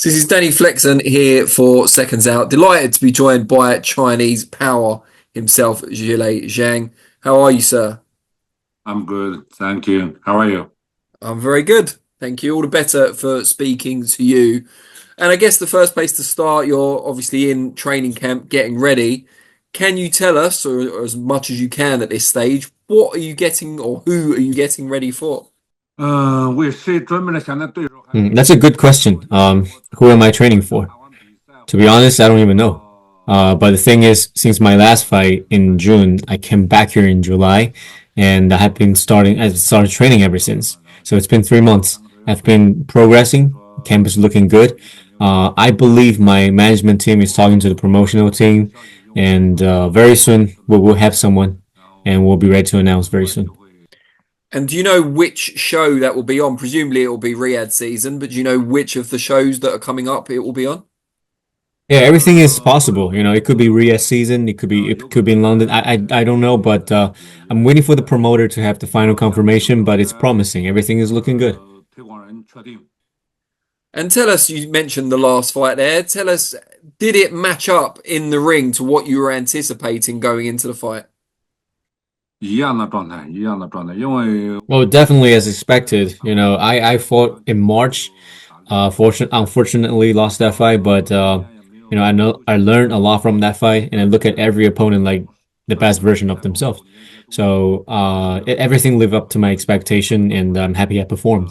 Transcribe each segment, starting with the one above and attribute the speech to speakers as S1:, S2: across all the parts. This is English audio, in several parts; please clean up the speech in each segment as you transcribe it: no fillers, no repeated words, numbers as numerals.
S1: So this is Danny Flexen here for Seconds Out. Delighted to be joined by Chinese power himself, Zhilei Zhang. How are you, sir?
S2: I'm good, thank you. How are you?
S1: I'm very good. Thank you. All the better for speaking to you. And I guess the first place to start, you're obviously in training camp getting ready. Can you tell us, or as much as you can at this stage, what are you getting or who are you getting ready for?
S2: 为谁准备了现在对手还没有
S3: That's a good question. Who am I training for? To be honest, I don't even know. But the thing is, since my last fight in June, I came back here in July, and I've started training ever since. So it's been 3 months. I've been progressing. Camp is looking good. I believe my management team is talking to the promotional team, and very soon we'll have someone, and we'll be ready to announce very soon.
S1: And do you know which show that will be on? Presumably it will be Riyadh season, but do you know which of the shows that are coming up it will be on?
S3: Yeah, everything is possible. It could be Riyadh season. It could be in London. I don't know, but I'm waiting for the promoter to have the final confirmation. But it's promising. Everything is looking good.
S2: 推广人确定。
S1: And tell us, you mentioned the last fight there. Tell us, did it match up in the ring to what you were anticipating going into the fight?
S2: 一样的状态，因为
S3: Well, definitely as expected. I fought in March. Unfortunately, lost that fight, but I know I learned a lot from that fight, and I look at every opponent like the best version of themselves. So everything lived up to my expectation, and I'm happy I performed.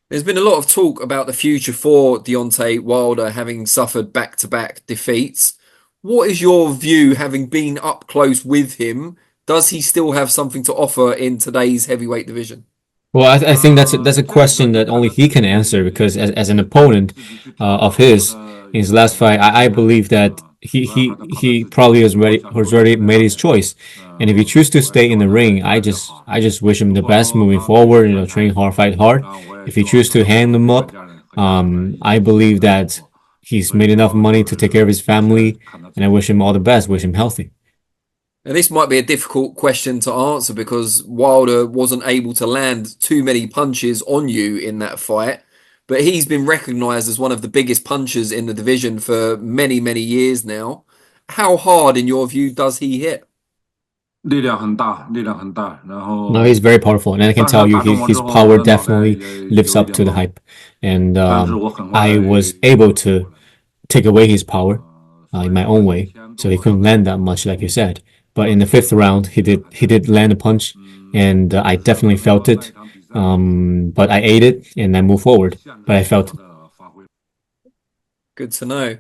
S1: There's been a lot of talk about the future for Deontay Wilder having suffered back-to-back defeats. What is your view, having been up close with him? Does he still have something to offer in today's heavyweight division?
S3: Well, I think that's a question that only he can answer because as an opponent of his last fight, I believe that he probably has already made his choice, and if he chooses to stay in the ring, I just wish him the best moving forward. Train hard, fight hard. If he chooses to hand them up, I believe that he's made enough money to take care of his family, and I wish him all the best. Wish him healthy.
S1: And this might be a difficult question to answer because Wilder wasn't able to land too many punches on you in that fight, but he's been recognized as one of the biggest punchers in the division for many, many years now. How hard, in your view, does he hit?
S2: 力量很大，力量很大。然后
S3: No, he's very powerful, and I can tell you his power definitely lives up to the hype. And I was able to take away his power in my own way, so he couldn't land that much, like you said. But in the fifth round, he did land a punch, and I definitely felt it. But I ate it and I moved forward. But I felt it.
S1: Good to know.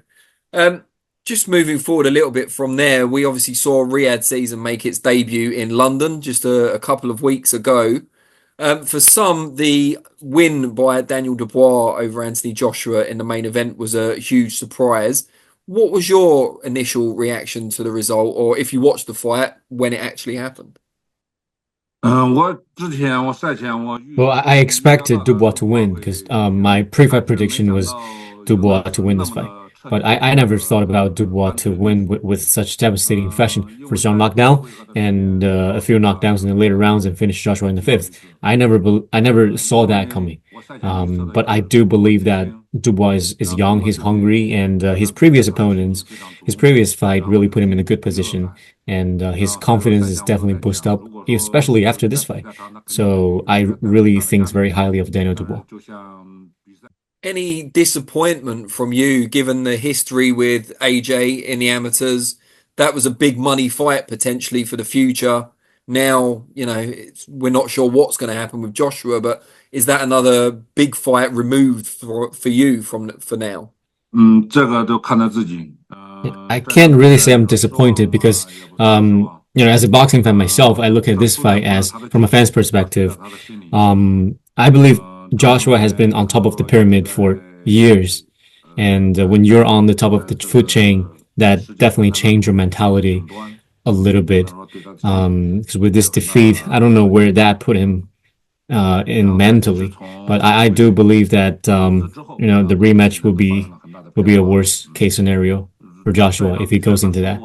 S1: Just moving forward a little bit from there, we obviously saw Riyadh season make its debut in London just a couple of weeks ago. For some, the win by Daniel Dubois over Anthony Joshua in the main event was a huge surprise. What was your initial reaction to the result, or if you watched the fight, when it actually happened?
S2: 我之前我赛前我预
S3: Well, I expected Dubois to win because my pre-fight prediction was Dubois to win this fight. But I never thought about Dubois to win with such devastating fashion. First round knockdown and a few knockdowns in the later rounds and finish Joshua in the fifth. I never saw that coming. But I do believe that Dubois is young, he's hungry, and his previous opponents, his previous fight really put him in a good position. And his confidence is definitely boosted up, especially after this fight. So I really think very highly of Daniel Dubois.
S1: Any disappointment from you, given the history with AJ in the amateurs? That was a big money fight potentially for the future. Now, we're not sure what's going to happen with Joshua, but is that another big fight removed for you for now?
S2: 这个都看他自己。
S3: I can't really say I'm disappointed because, as a boxing fan myself, I look at this fight as from a fan's perspective. I believe Joshua has been on top of the pyramid for years, and when you're on the top of the food chain, that definitely changed your mentality a little bit. Because with this defeat, I don't know where that put him in mentally, but I do believe that the rematch will be a worst case scenario for Joshua if he goes into that.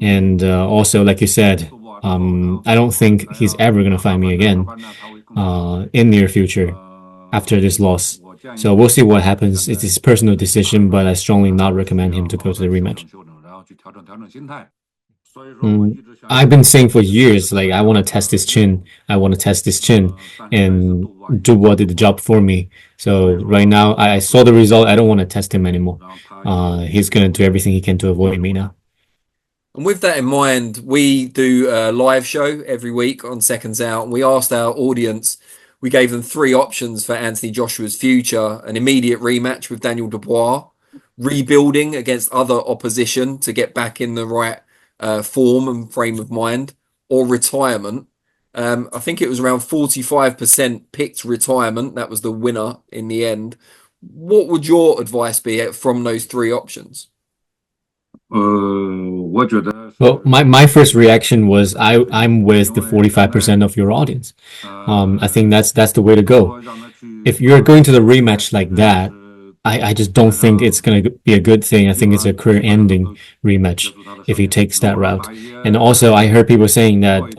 S3: And also, like you said, I don't think he's ever gonna fight me again in near future after this loss. So we'll see what happens. It's his personal decision, but I strongly not recommend him to go to the rematch. I've been saying for years, like I want to test his chin. I want to test his chin, and Dubois did the job for me. So right now, I saw the result. I don't want to test him anymore. He's gonna do everything he can to avoid me now.
S1: And with that in mind, we do a live show every week on Seconds Out, and we asked our audience, we gave them three options for Anthony Joshua's future: an immediate rematch with Daniel Dubois, rebuilding against other opposition to get back in the right form and frame of mind, or retirement. I think it was around 45% picked retirement. That was the winner in the end. What would your advice be from those three options?
S3: Well, my first reaction was I'm with the 45% of your audience. I think that's the way to go. If you're going to the rematch like that, I just don't think it's going to be a good thing. I think it's a career-ending rematch if he takes that route. And also, I heard people saying that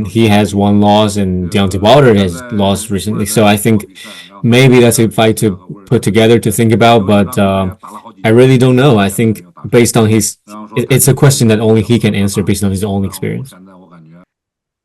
S3: he has one loss and Deontay Wilder has lost recently. So I think maybe that's a fight to put together to think about. But I really don't know. I think based on it's a question that only he can answer based on his own experience.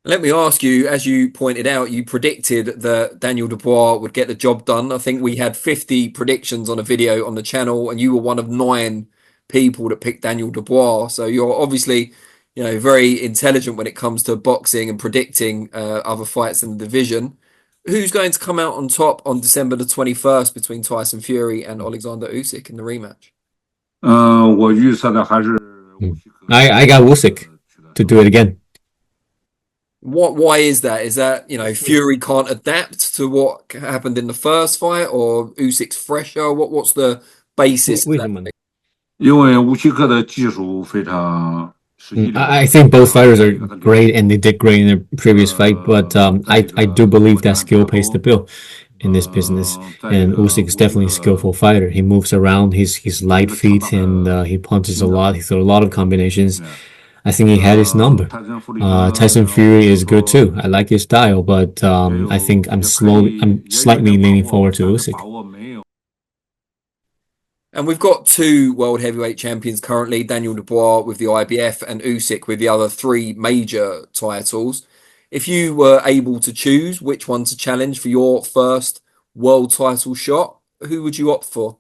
S1: Let me ask you, as you pointed out, you predicted that Daniel Dubois would get the job done. I think we had 50 predictions on a video on the channel, and you were one of 9 people that picked Daniel Dubois. So you're obviously, very intelligent when it comes to boxing and predicting other fights in the division. Who's going to come out on top on December the 21st between Tyson Fury and Oleksandr Usyk in the rematch?
S3: I got Usyk to do it again.
S1: Why is that? Is that, Fury can't adapt to what happened in the first fight, or Usyk's fresher? What's the basis of that?
S3: I think both fighters are great and they did great in their previous fight, but I do believe that skill pays the bill in this business. And Usyk is definitely a skillful fighter. He moves around, he's light feet, and he punches a lot. He throws a lot of combinations. I think he had his number. Tyson Fury is good too. I like his style, but I think I'm slightly leaning forward to Usyk.
S1: And we've got 2 world heavyweight champions currently, Daniel Dubois with the IBF and Usyk with the other 3 major titles. If you were able to choose which one to challenge for your first world title shot, who would you opt for?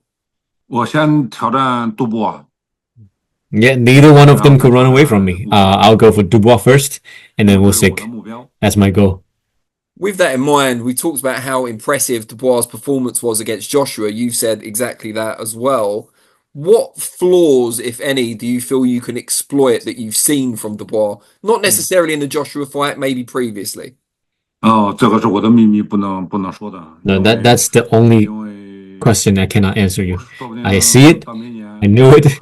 S3: Yeah, neither one of them could run away from me. I'll go for Dubois first, and then Usyk. That's my goal.
S1: With that in mind, we talked about how impressive Dubois' performance was against Joshua. You've said exactly that as well. What flaws, if any, do you feel you can exploit that you've seen from Dubois? Not necessarily in the Joshua fight, maybe previously.
S3: No, that's the only question I cannot answer you. I see it. I knew it.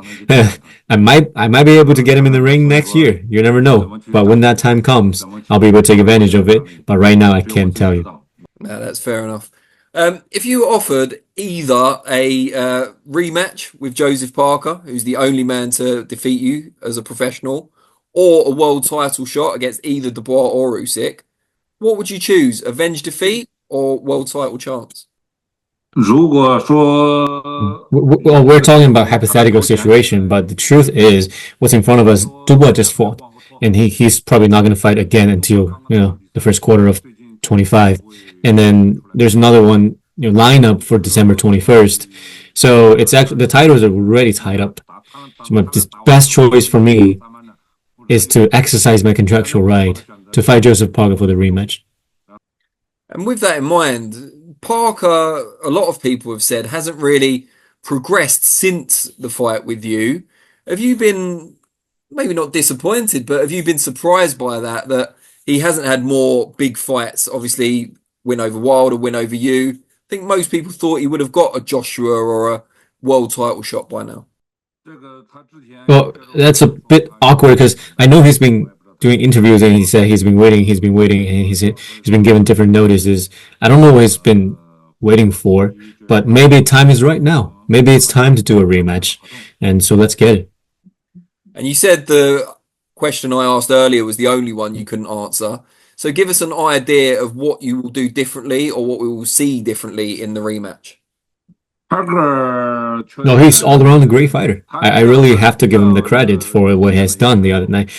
S3: I might be able to get him in the ring next year. You never know. But when that time comes, I'll be able to take advantage of it. But right now, I can't tell you.
S1: No, that's fair enough. If you were offered either a rematch with Joseph Parker, who's the only man to defeat you as a professional, or a world title shot against either Dubois or Usyk, what would you choose? Avenge defeat or world title chance?
S3: Well, we're talking about hypothetical situation, but the truth is, what's in front of us, Dubois just fought, and he's probably not going to fight again until the first quarter of 25, and then there's another one lineup for December 21st. So it's actually the titles are already tied up. So my best choice for me is to exercise my contractual right to fight Joseph Parker for the rematch.
S1: And with that in mind, Parker, a lot of people have said, hasn't really progressed since the fight with you. Have you been, maybe not disappointed, but have you been surprised by that he hasn't had more big fights? Obviously, win over Wilder, win over you. I think most people thought he would have got a Joshua or a world title shot by now.
S3: Well, that's a bit awkward because I know he's been doing interviews and he said he's been waiting, and he's been given different notices. I don't know what he's been waiting for, but maybe time is right now. Maybe it's time to do a rematch, and so let's get it.
S1: And you said the question I asked earlier was the only one you couldn't answer. So give us an idea of what you will do differently or what we will see differently in the rematch.
S3: No, he's all around a great fighter. I really have to give him the credit for what he has done the other night.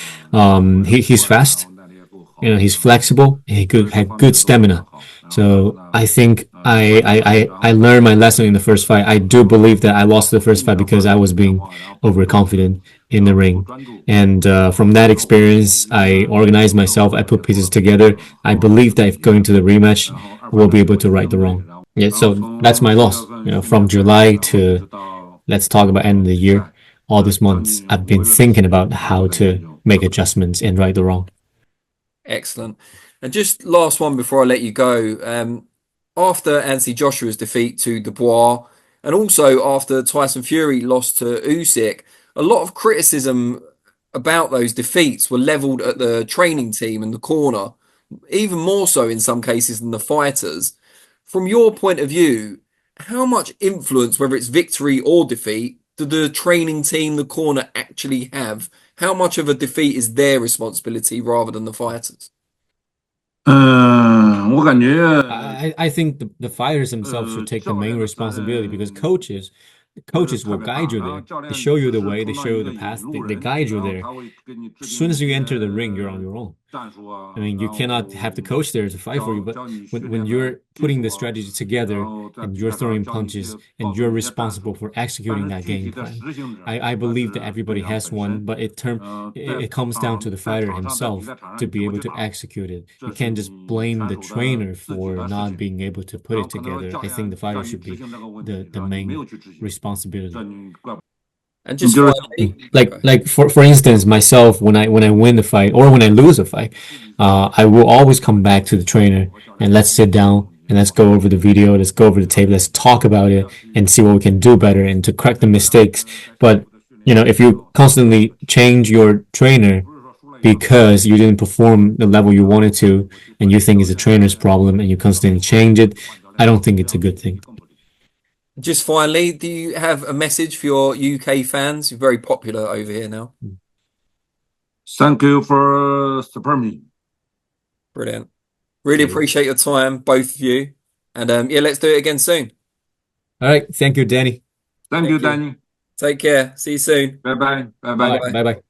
S3: He's fast. He's flexible. Had good stamina. So I think I learned my lesson in the first fight. I do believe that I lost the first fight because I was being overconfident in the ring. And from that experience, I organized myself. I put pieces together. I believe that if going to the rematch, we'll be able to right the wrong. Yeah, so that's my loss. From July to let's talk about end of the year. All these months, I've been thinking about how to make adjustments and right the wrong.
S1: Excellent. And just last one before I let you go. After Anthony Joshua's defeat to Dubois, and also after Tyson Fury lost to Usyk, a lot of criticism about those defeats were leveled at the training team and the corner, even more so in some cases than the fighters. From your point of view, how much influence, whether it's victory or defeat, do the training team, the corner actually have? How much of a defeat is their responsibility rather than the fighters?
S2: 我感觉
S3: I think the fighters themselves should take the main responsibility because coaches will guide you there. They show you the way, they show you the path, they guide you there. As soon as you enter the ring, you're on your own. I mean, you cannot have the coach there to fight for you, but when you're putting the strategy together and you're throwing punches and you're responsible for executing that game plan, I believe that everybody has one, but it comes down to the fighter himself to be able to execute it. You can't just blame the trainer for not being able to put it together. I think the fighter should be the main responsibility.
S1: And just finally,
S3: like for instance, myself when I win the fight or when I lose a fight, I will always come back to the trainer and let's sit down and let's go over the video, let's go over the tape, let's talk about it and see what we can do better and to correct the mistakes. But if you constantly change your trainer because you didn't perform the level you wanted to and you think it's a trainer's problem and you constantly change it, I don't think it's a good thing.
S1: just finally, do you have a message for your UK fans? You're very popular over here now.
S2: Thank you for supporting me.
S1: Brilliant. Really appreciate your time, both of you. And yeah, let's do it again soon.
S3: All right. Thank you, Danny.
S2: Thank you, Danny.
S1: Take care. See you soon.
S2: Bye bye. Bye bye.
S3: Bye bye.